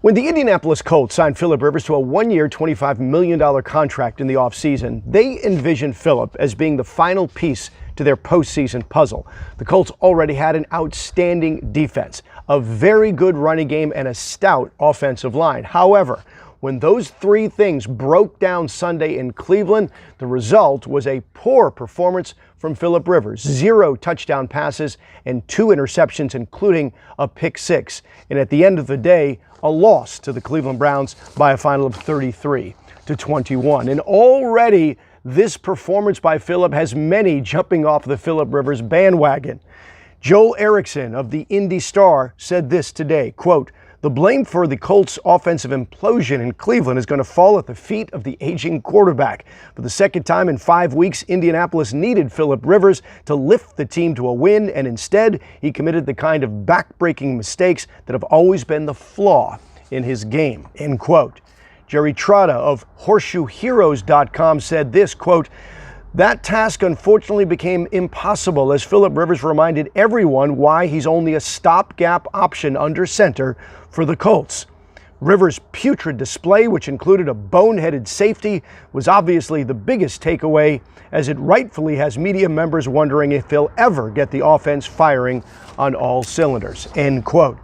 When the Indianapolis Colts signed Philip Rivers to a one-year, $25 million contract in the offseason, they envisioned Philip as being the final piece to their postseason puzzle. The Colts already had an outstanding defense, a very good running game, and a stout offensive line. However, when those three things broke down Sunday in Cleveland, the result was a poor performance from Philip Rivers. 0 touchdown passes and 2 interceptions, including a pick six. And at the end of the day, a loss to the Cleveland Browns by a final of 33-21. And already this performance by Philip has many jumping off the Philip Rivers bandwagon. Joel Erickson of the Indy Star said this today, quote, "The blame for the Colts' offensive implosion in Cleveland is going to fall at the feet of the aging quarterback. For the second time in 5 weeks, Indianapolis needed Philip Rivers to lift the team to a win, and instead he committed the kind of back-breaking mistakes that have always been the flaw in his game," end quote. Jerry Trotta of HorseshoeHeroes.com said this, quote, "That task unfortunately became impossible as Philip Rivers reminded everyone why he's only a stopgap option under center for the Colts. Rivers' putrid display, which included a boneheaded safety, was obviously the biggest takeaway, as it rightfully has media members wondering if he'll ever get the offense firing on all cylinders," end quote.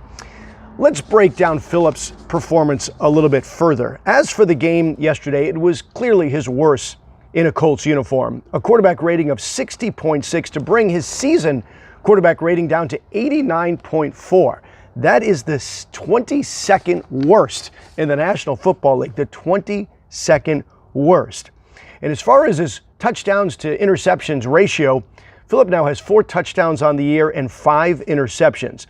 Let's break down Philip's performance a little bit further. As for the game yesterday, it was clearly his worst in a Colts uniform. A quarterback rating of 60.6 to bring his season quarterback rating down to 89.4. That is the 22nd worst in the National Football League, the 22nd worst. And as far as his touchdowns to interceptions ratio, Philip now has 4 touchdowns on the year and 5 interceptions.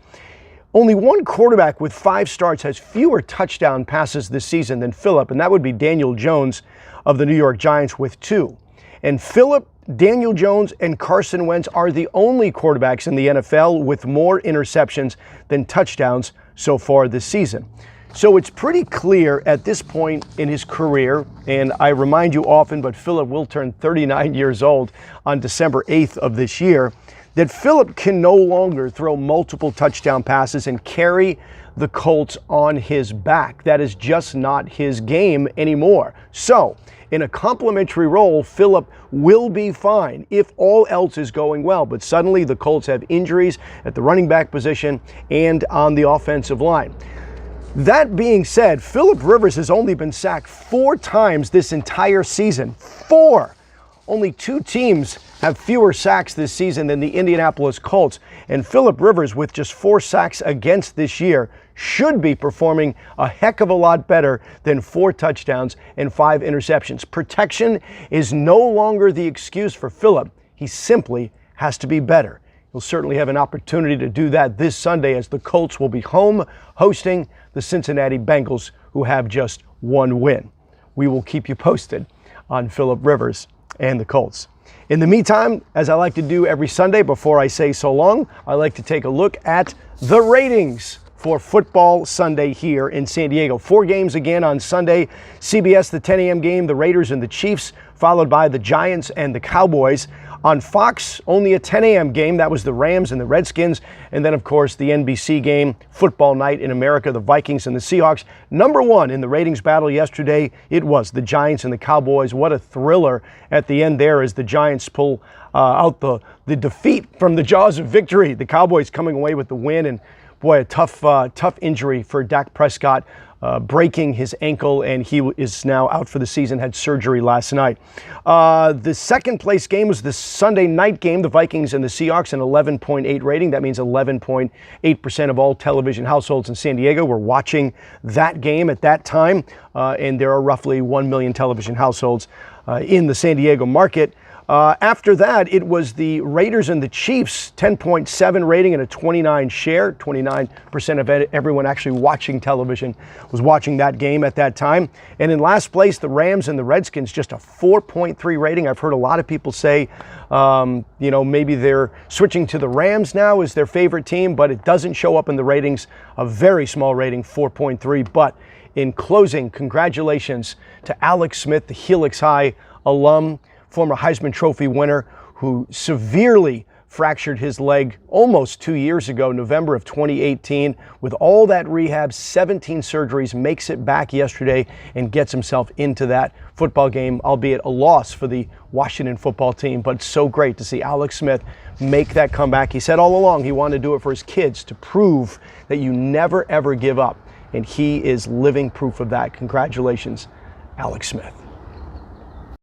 Only one quarterback with 5 starts has fewer touchdown passes this season than Philip, and that would be Daniel Jones of the New York Giants with 2. And Philip, Daniel Jones, and Carson Wentz are the only quarterbacks in the NFL with more interceptions than touchdowns so far this season. So it's pretty clear at this point in his career, and I remind you often, but Philip will turn 39 years old on December 8th of this year, that Philip can no longer throw multiple touchdown passes and carry the Colts on his back. That is just not his game anymore. So, in a complementary role, Philip will be fine if all else is going well. But suddenly the Colts have injuries at the running back position and on the offensive line. That being said, Philip Rivers has only been sacked 4 times this entire season. 4! Only 2 teams have fewer sacks this season than the Indianapolis Colts, and Philip Rivers, with just 4 sacks against this year, should be performing a heck of a lot better than 4 touchdowns and 5 interceptions. Protection is no longer the excuse for Philip. He simply has to be better. He'll certainly have an opportunity to do that this Sunday as the Colts will be home hosting the Cincinnati Bengals, who have just 1 win. We will keep you posted on Philip Rivers and the Colts. In the meantime, as I like to do every Sunday before I say so long, I like to take a look at the ratings for Football Sunday here in San Diego. 4 games again on Sunday. CBS, the 10 a.m. game, the Raiders and the Chiefs, followed by the Giants and the Cowboys. On Fox, only a 10 a.m. game. That was the Rams and the Redskins. And then, of course, the NBC game, Football Night in America, the Vikings and the Seahawks. Number 1 in the ratings battle yesterday, it was the Giants and the Cowboys. What a thriller at the end there as the Giants pull out the defeat from the jaws of victory. The Cowboys coming away with the win, and boy, a tough injury for Dak Prescott, breaking his ankle, and he is now out for the season, had surgery last night. The second place game was the Sunday night game, the Vikings and the Seahawks, an 11.8 rating. That means 11.8% of all television households in San Diego were watching that game at that time, and there are roughly 1 million television households in the San Diego market. After that, it was the Raiders and the Chiefs, 10.7 rating and a 29 share. 29% of everyone actually watching television was watching that game at that time. And in last place, the Rams and the Redskins, just a 4.3 rating. I've heard a lot of people say, maybe they're switching to the Rams now as their favorite team, but it doesn't show up in the ratings. A very small rating, 4.3. But in closing, congratulations to Alex Smith, the Helix High alum, former Heisman Trophy winner, who severely fractured his leg almost 2 years ago, November of 2018. With all that rehab, 17 surgeries, makes it back yesterday and gets himself into that football game, albeit a loss for the Washington football team. But so great to see Alex Smith make that comeback. He said all along he wanted to do it for his kids, to prove that you never, ever give up. And he is living proof of that. Congratulations, Alex Smith.